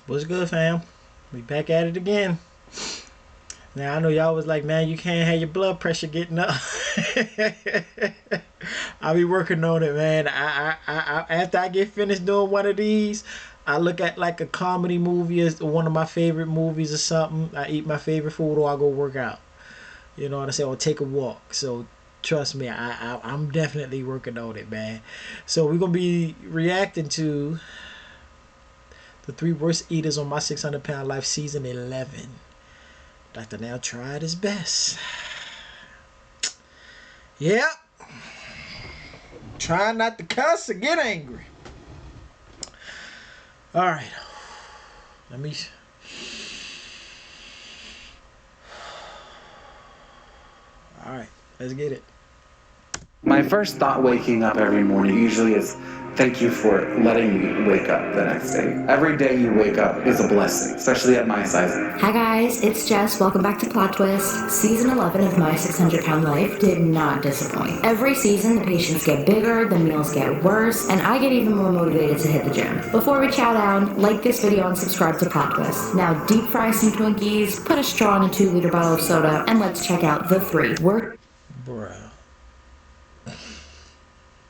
What's good, fam? We back at it again. Now I know y'all was like, man, you can't have your blood pressure getting up. I be working on it, man. After I get finished doing one of these, I look at like a comedy movie as one of my favorite movies or something. I eat my favorite food or I go work out. You know what I'm saying? Or take a walk. So trust me, I'm definitely working on it, man. So we're gonna be reacting to the three worst eaters on my 600-pound life, season 11. Dr. Now tried his best. Yep. Trying not to cuss or get angry. All right. Let me. All right. Let's get it. My first thought waking up every morning usually is, thank you for letting me wake up the next day. Every day you wake up is a blessing, especially at my size. Hi guys, it's Jess. Welcome back to Plot Twist. Season 11 of My 600-Pound Life did not disappoint. Every season, the patients get bigger, the meals get worse, and I get even more motivated to hit the gym. Before we chow down, like this video and subscribe to Plot Twist. Now deep fry some Twinkies, put a straw in a 2-liter bottle of soda, and let's check out the three. Bruh.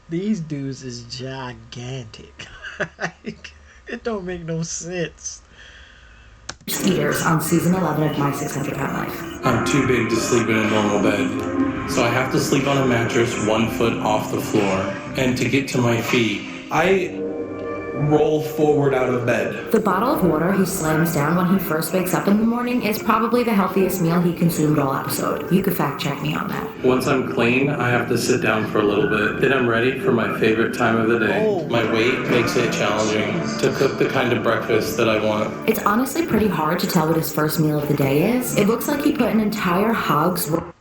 These dudes is gigantic. It don't make no sense. Eaters on season 11 of My 600-Pound Life. I'm too big to sleep in a normal bed, so I have to sleep on a mattress 1 foot off the floor. And to get to my feet, I roll forward out of bed. The bottle of water he slams down when he first wakes up in the morning is probably the healthiest meal he consumed all episode. You could fact check me on that. Once I'm clean, I have to sit down for a little bit. Then I'm ready for my favorite time of the day. My weight makes it challenging to cook the kind of breakfast that I want. It's honestly pretty hard to tell what his first meal of the day is. It looks like he put an entire hog's worth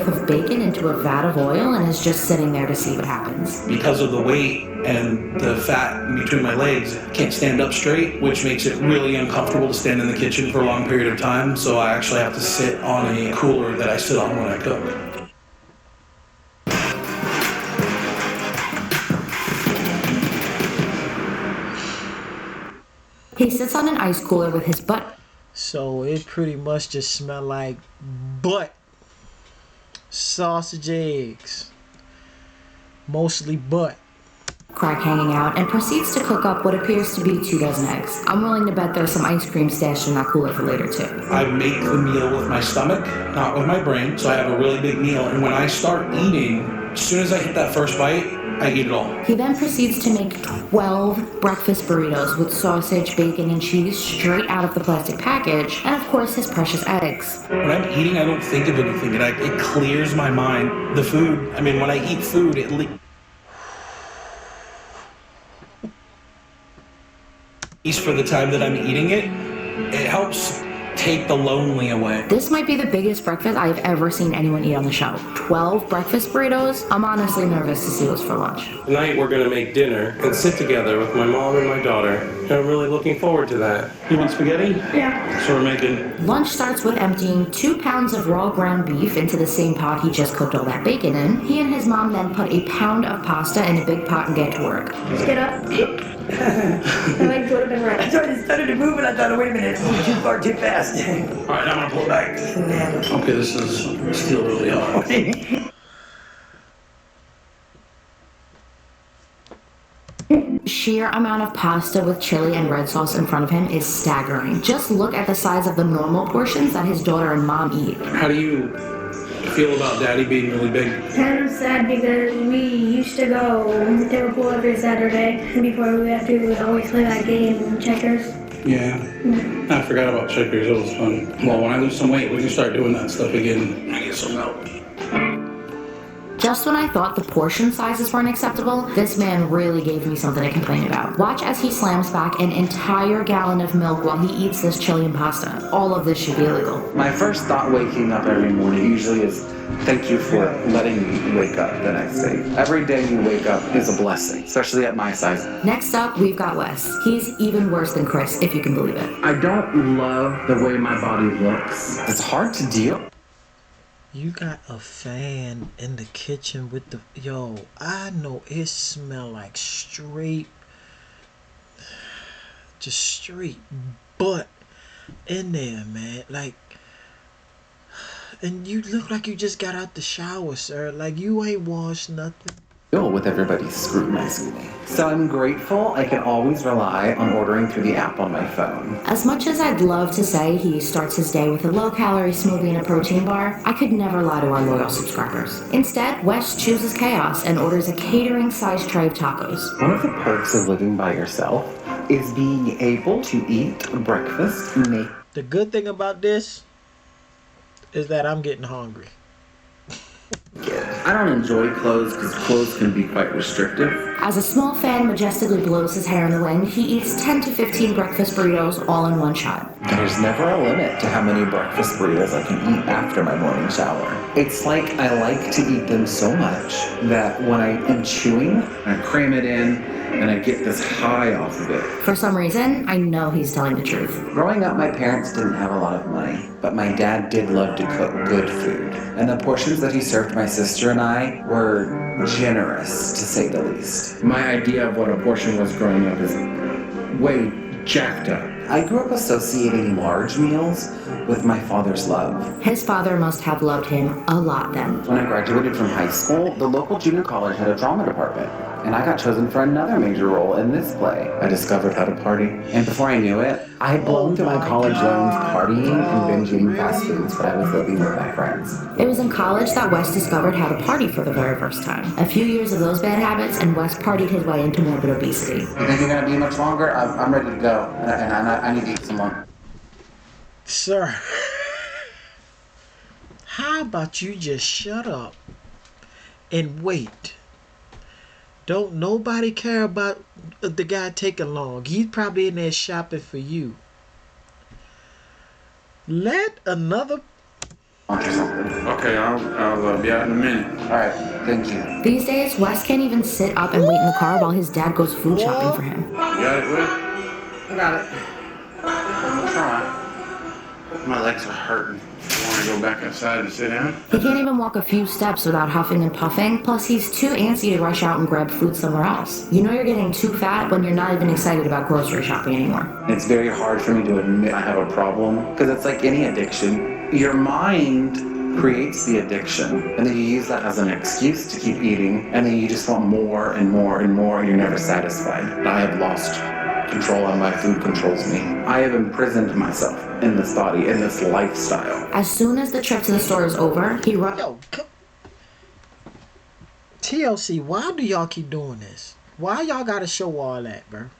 of bacon into a vat of oil and is just sitting there to see what happens. Because of the weight and the fat in between my legs, I can't stand up straight, which makes it really uncomfortable to stand in the kitchen for a long period of time. So I actually have to sit on a cooler that I sit on when I cook. He sits on an ice cooler with his butt. So it pretty much just smell like butt. Sausage eggs. Mostly butt. Crack hanging out and proceeds to cook up what appears to be 2 dozen eggs. I'm willing to bet there's some ice cream stashed in that cooler for later too. I make the meal with my stomach, not with my brain, so I have a really big meal. And when I start eating, as soon as I hit that first bite, I eat it all. He then proceeds to make 12 breakfast burritos with sausage, bacon, and cheese straight out of the plastic package, and of course his precious eggs. When I'm eating, I don't think of anything, and it clears my mind. The food, when I eat food, at least for the time that I'm eating it, it helps take the lonely away. This might be the biggest breakfast I've ever seen anyone eat on the show. 12 breakfast burritos? I'm honestly nervous to see what's for lunch. Tonight we're gonna make dinner and sit together with my mom and my daughter. And I'm really looking forward to that. You want spaghetti? Yeah. So we're making. Lunch starts with emptying 2 pounds of raw ground beef into the same pot he just cooked all that bacon in. He and his mom then put a pound of pasta in a big pot and get to work. Let's get up. My legs would have been right. I started to move and I thought, wait a minute, it's moving too far, too fast. All right, I'm gonna pull it back. Okay, this is still really hard. Sheer amount of pasta with chili and red sauce in front of him is staggering. Just look at the size of the normal portions that his daughter and mom eat. How do you feel about Daddy being really big? Kind of sad because we used to go to Liverpool every Saturday, and before we left, we would always play that game, checkers. Yeah. I forgot about checkers. It was fun. Well, when I lose some weight, we can start doing that stuff again. I get some help. Just when I thought the portion sizes weren't acceptable, this man really gave me something to complain about. Watch as he slams back an entire gallon of milk while he eats this chili and pasta. All of this should be illegal. My first thought waking up every morning usually is, thank you for letting me wake up the next day. Every day you wake up is a blessing, especially at my size. Next up, we've got Wes. He's even worse than Chris, if you can believe it. I don't love the way my body looks. It's hard to deal. You got a fan in the kitchen with the... Yo, I know it smell like straight just straight butt in there, man. Like, and you look like you just got out the shower, sir. Like you ain't washed nothing. With everybody scrutinizing me. So I'm grateful I can always rely on ordering through the app on my phone. As much as I'd love to say he starts his day with a low-calorie smoothie and a protein bar, I could never lie to our loyal subscribers. Instead, Wes chooses chaos and orders a catering-sized tray of tacos. One of the perks of living by yourself is being able to eat breakfast naked. The good thing about this is that I'm getting hungry. I don't enjoy clothes because clothes can be quite restrictive. As a small fan majestically blows his hair in the wind, he eats 10 to 15 breakfast burritos all in one shot. There's never a limit to how many breakfast burritos I can eat after my morning shower. It's like I like to eat them so much that when I am chewing, I cram it in and I get this high off of it. For some reason, I know he's telling the truth. Growing up, my parents didn't have a lot of money, but my dad did love to cook good food. And the portions that he served my sister and I were generous, to say the least. My idea of what a portion was growing up is way jacked up. I grew up associating large meals with my father's love. His father must have loved him a lot then. When I graduated from high school, the local junior college had a drama department, and I got chosen for another major role in this play. I discovered how to party, and before I knew it, I had blown through my college loans partying and binge eating fast foods when I was living with my friends. It was in college that Wes discovered how to party for the very first time. A few years of those bad habits, and Wes partied his way into morbid obesity. You think you're gonna be much longer? I'm ready to go, and I need to eat some more. Sir, how about you just shut up and wait? Don't nobody care about the guy taking long. He's probably in there shopping for you. Let another... Okay, I'll be out in a minute. All right, thank you. These days, Wes can't even sit up and wait in the car while his dad goes food shopping for him. You got it, Will? I got it. I'm trying. My legs are hurting. You want to go back outside and sit down? He can't even walk a few steps without huffing and puffing, plus he's too antsy to rush out and grab food somewhere else. You know you're getting too fat when you're not even excited about grocery shopping anymore. It's very hard for me to admit I have a problem, because it's like any addiction. Your mind creates the addiction, and then you use that as an excuse to keep eating, and then you just want more and more and more, and you're never satisfied. I have lost control on my food controls me. I have imprisoned myself in this body, in this lifestyle. As soon as the trip to the store is over, he runs. Yo, TLC, why do y'all keep doing this? Why y'all gotta show all that, bro?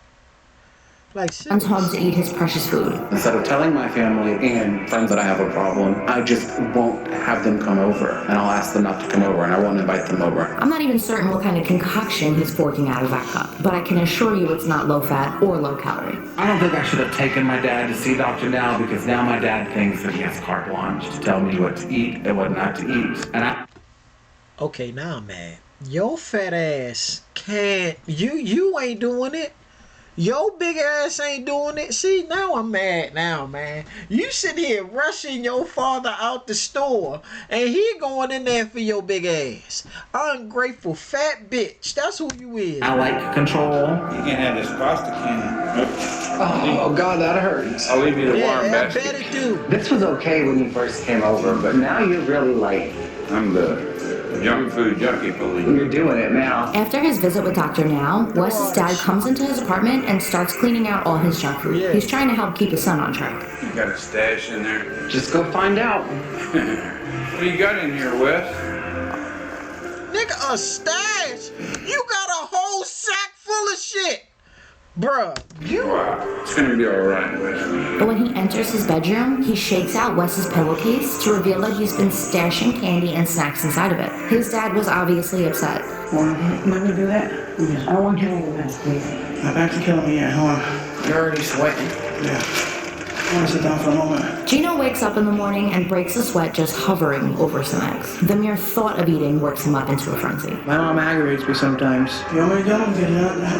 Like, Runs home to eat his precious food. Instead of telling my family and friends that I have a problem, I just won't have them come over, and I'll ask them not to come over, and I won't invite them over. I'm not even certain what kind of concoction he's forking out of that cup, but I can assure you it's not low-fat or low-calorie. I don't think I should have taken my dad to see Dr. Now, because now my dad thinks that he has carte blanche to tell me what to eat and what not to eat. And okay, now I'm mad. Your fat ass can't. You ain't doing it. Your big ass ain't doing it. See, now I'm mad now, man. You sit here rushing your father out the store, and he going in there for your big ass. Ungrateful fat bitch. That's who you is. I like control. You can't have this pasta can. Oh, God, that hurts. I'll leave you the warm I basket. bet it do. This was okay when you first came over, but now you're really like, I'm the junk food junkie police. you're doing it now. After his visit with Dr. Now, Wes's dad comes into his apartment and starts cleaning out all his junk food. Yeah. He's trying to help keep his son on track. You got a stash in there? Just go find out. What do you got in here, Wes? Nigga, a stash? You got a whole sack full of shit. Bruh, Wow, it's gonna be alright, Wes. But when he enters his bedroom, he shakes out Wes's pillowcase to reveal that he's been stashing candy and snacks inside of it. His dad was obviously upset. Let me do that. I don't want you to do that, please. My back's killing me. Yeah, hold on. You're already sweating. Yeah. I want to sit down for a moment. Gino wakes up in the morning and breaks a sweat just hovering over some eggs. The mere thought of eating works him up into a frenzy. My mom aggravates me sometimes. You want me to go?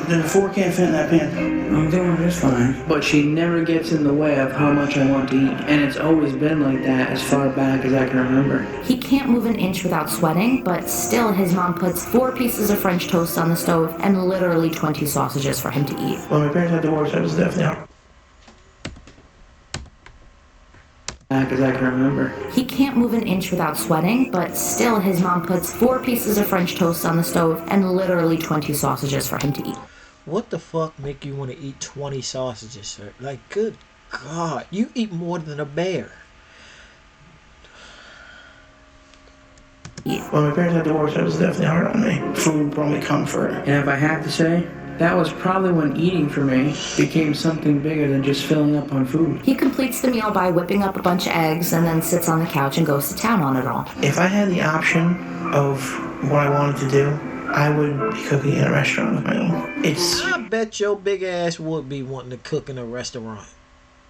The fork can't fit in that pan. I'm doing just fine. But she never gets in the way of how much I want to eat. And it's always been like that as far back as I can remember. He can't move an inch without sweating, but still his mom puts 4 pieces of French toast on the stove and literally 20 sausages for him to eat. Well, my parents had divorced. I was definitely out. back as I can remember. He can't move an inch without sweating, but still his mom puts 4 pieces of French toast on the stove and literally 20 sausages for him to eat. What the fuck make you want to eat 20 sausages, sir? Like, good God, you eat more than a bear. When my parents got divorced, it was definitely hard on me. Food brought me comfort. And if I have to say, that was probably when eating for me became something bigger than just filling up on food. He completes the meal by whipping up a bunch of eggs and then sits on the couch and goes to town on it all. If I had the option of what I wanted to do, I would be cooking in a restaurant of my own. I bet your big ass would be wanting to cook in a restaurant.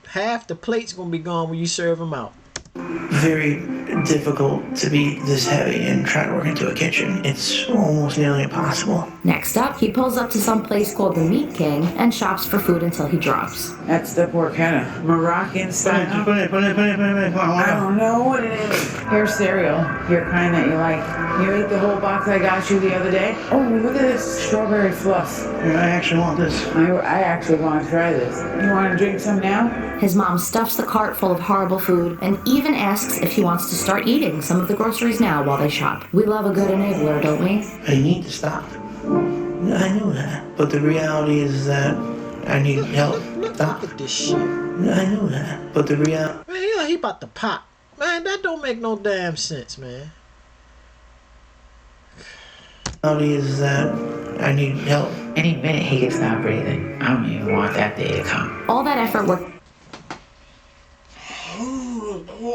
Half the plate's gonna be gone when you serve them out. Very difficult to be this heavy and try to work into a kitchen. It's almost nearly impossible. Next up, he pulls up to some place called the Meat King and shops for food until he drops. That's the porchetta. Moroccan style. Put it. Come on, I don't know what it is. Here's cereal. Your kind that you like. You ate the whole box I got you the other day? Oh, look at this strawberry fluff. I actually want this. I actually want to try this. You want to drink some now? His mom stuffs the cart full of horrible food and even asks if he wants to start eating some of the groceries now while they shop. We love a good enabler, don't we? I need to stop. I know that. But the reality is that I need help. Look at this shit. I know that. But the reality... Man, he about to pop. Man, that don't make no damn sense, man. The reality is that I need help. Any minute he can stop breathing. I don't even want that day to come. All that effort worked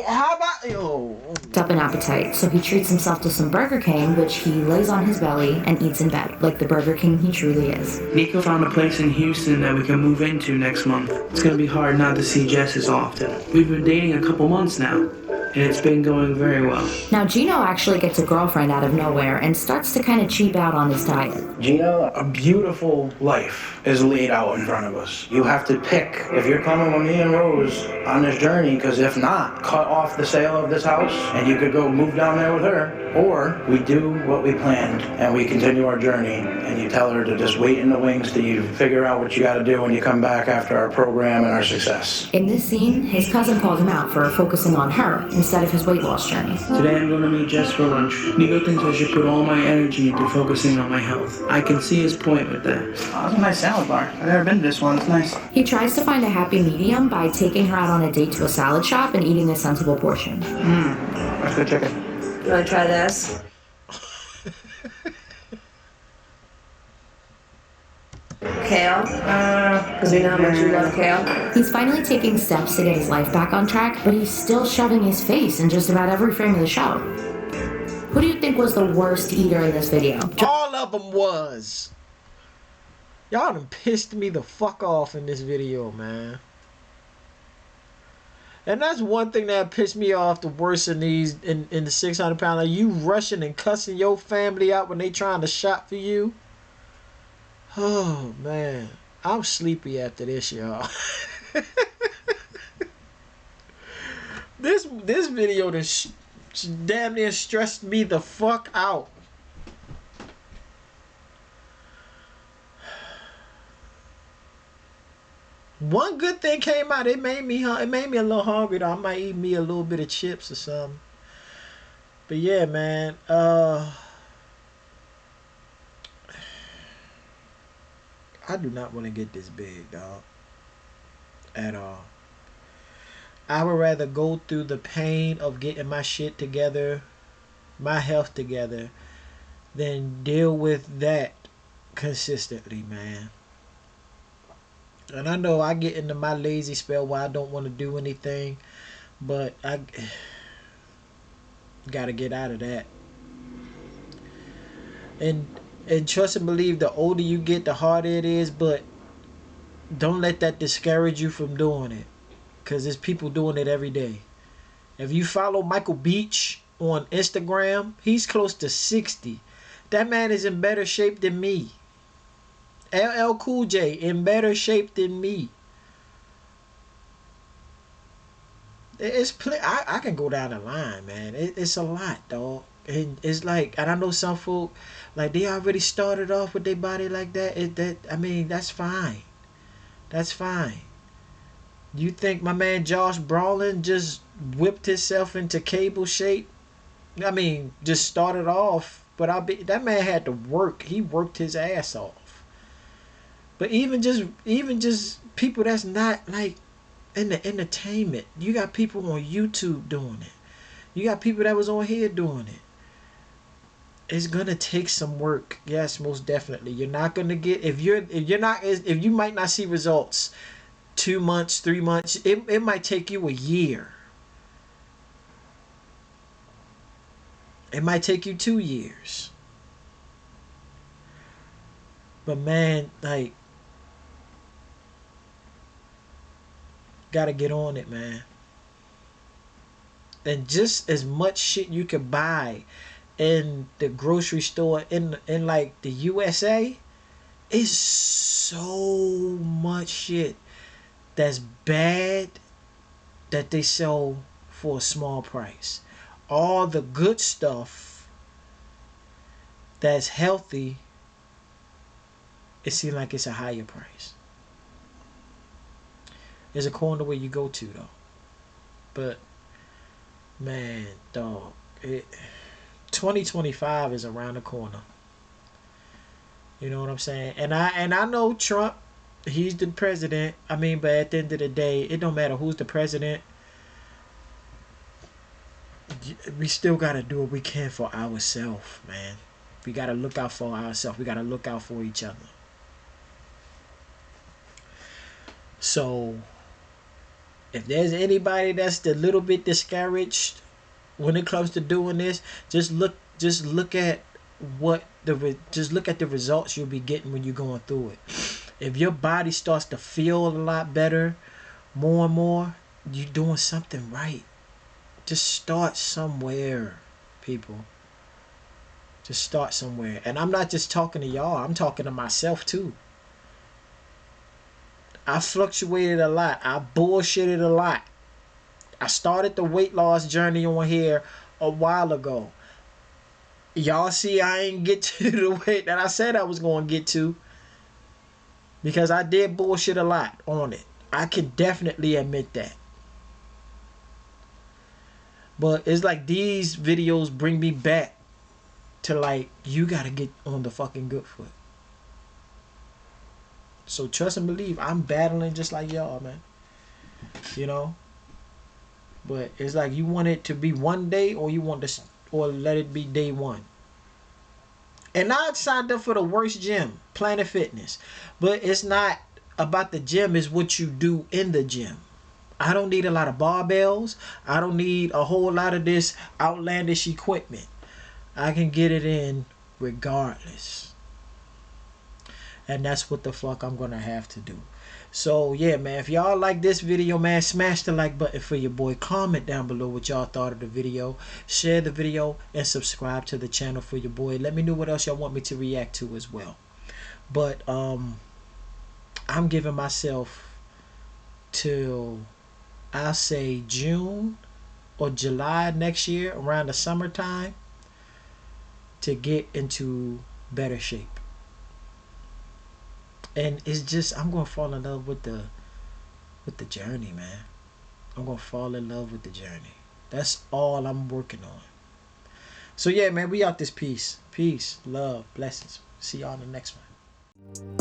How about yo? up an appetite, so he treats himself to some Burger King, which he lays on his belly and eats in bed, like the Burger King he truly is. Nico found a place in Houston that we can move into next month. It's gonna be hard not to see Jess as often. We've been dating a couple months now, and it's been going very well. Now Gino actually gets a girlfriend out of nowhere and starts to kind of cheap out on his diet. Gino, a beautiful life is laid out in front of us. You have to pick if you're coming with me and Rose on this journey, because if not, cut off the sale of this house and you could go move down there with her, or we do what we planned and we continue our journey and you tell her to just wait in the wings till you figure out what you got to do when you come back after our program and our success. In this scene, his cousin calls him out for focusing on her instead of his weight loss journey. Today I'm gonna meet Jess for lunch. Nico thinks I should put all my energy into focusing on my health. I can see his point with that. Oh, that's a nice salad bar. I've never been to this one. It's nice. He tries to find a happy medium by taking her out on a date to a salad shop and eating a sensible portion. That's good chicken. You want to try this? Kale? Because we know how much you love kale. He's finally taking steps to get his life back on track, but he's still shoving his face in just about every frame of the show. Who do you think was the worst eater in this video? All of them was. Y'all done pissed me the fuck off in this video, man. And that's one thing that pissed me off the worst in these in the 600 pound. Like you rushing and cussing your family out when they trying to shop for you. Oh man, I'm sleepy after this, y'all. this video damn near stressed me the fuck out. One good thing came out. It made me a little hungry though. I might eat me a little bit of chips or something. But yeah, man. I do not want to get this big, dog. At all. I would rather go through the pain of getting my shit together, my health together, than deal with that consistently, man. And I know I get into my lazy spell where I don't want to do anything, but I gotta get out of that. And trust and believe, the older you get, the harder it is, but don't let that discourage you from doing it, because there's people doing it every day. If you follow Michael Beach on Instagram, he's close to 60. That man is in better shape than me. LL Cool J in better shape than me. I can go down the line, man. It's a lot, dog. And it's like, and I know some folk, like, they already started off with their body like that. I mean, that's fine. That's fine. You think my man Josh Brolin just whipped himself into cable shape. I mean, just started off, but that man had to work. He worked his ass off. But even just people that's not like in the entertainment, you got people on YouTube doing it. You got people that was on here doing it. It's gonna take some work. Yes, most definitely. You're not gonna get if you might not see results 2 months, 3 months. It might take you a year. It might take you 2 years. But man, like, gotta get on it, man. And just as much shit you could buy in the grocery store in like the USA, it's so much shit that's bad that they sell for a small price. All the good stuff that's healthy, it seems like it's a higher price. There's a corner where you go to though. But man, dog, 2025 is around the corner. You know what I'm saying? And I know Trump, he's the president. I mean, but at the end of the day, it don't matter who's the president. We still gotta do what we can for ourselves, man. We gotta look out for ourselves. We gotta look out for each other. So, if there's anybody that's a little bit discouraged when it comes to doing this, just look at the results you'll be getting when you're going through it. If your body starts to feel a lot better, more and more, you're doing something right. Just start somewhere, people. Just start somewhere. And I'm not just talking to y'all, I'm talking to myself too. I fluctuated a lot. I bullshitted a lot. I started the weight loss journey on here a while ago. Y'all see I ain't get to the weight that I said I was going to get to, because I did bullshit a lot on it. I can definitely admit that. But it's like these videos bring me back to like, you got to get on the fucking good foot. So trust and believe, I'm battling just like y'all, man. You know? But it's like, you want it to be one day, or you want to, or let it be day one. And I signed up for the worst gym, Planet Fitness. But it's not about the gym, it's what you do in the gym. I don't need a lot of barbells. I don't need a whole lot of this outlandish equipment. I can get it in regardless. And that's what the fuck I'm gonna have to do. So yeah, man, if y'all like this video, man, smash the like button for your boy. Comment down below what y'all thought of the video. Share the video and subscribe to the channel for your boy. Let me know what else y'all want me to react to as well. But I'm giving myself till, I'll say, June or July next year, around the summertime, to get into better shape. And it's just, I'm gonna fall in love with the journey, man. I'm gonna fall in love with the journey. That's all I'm working on. So yeah, man, we out this piece. Peace, love, blessings. See y'all in the next one.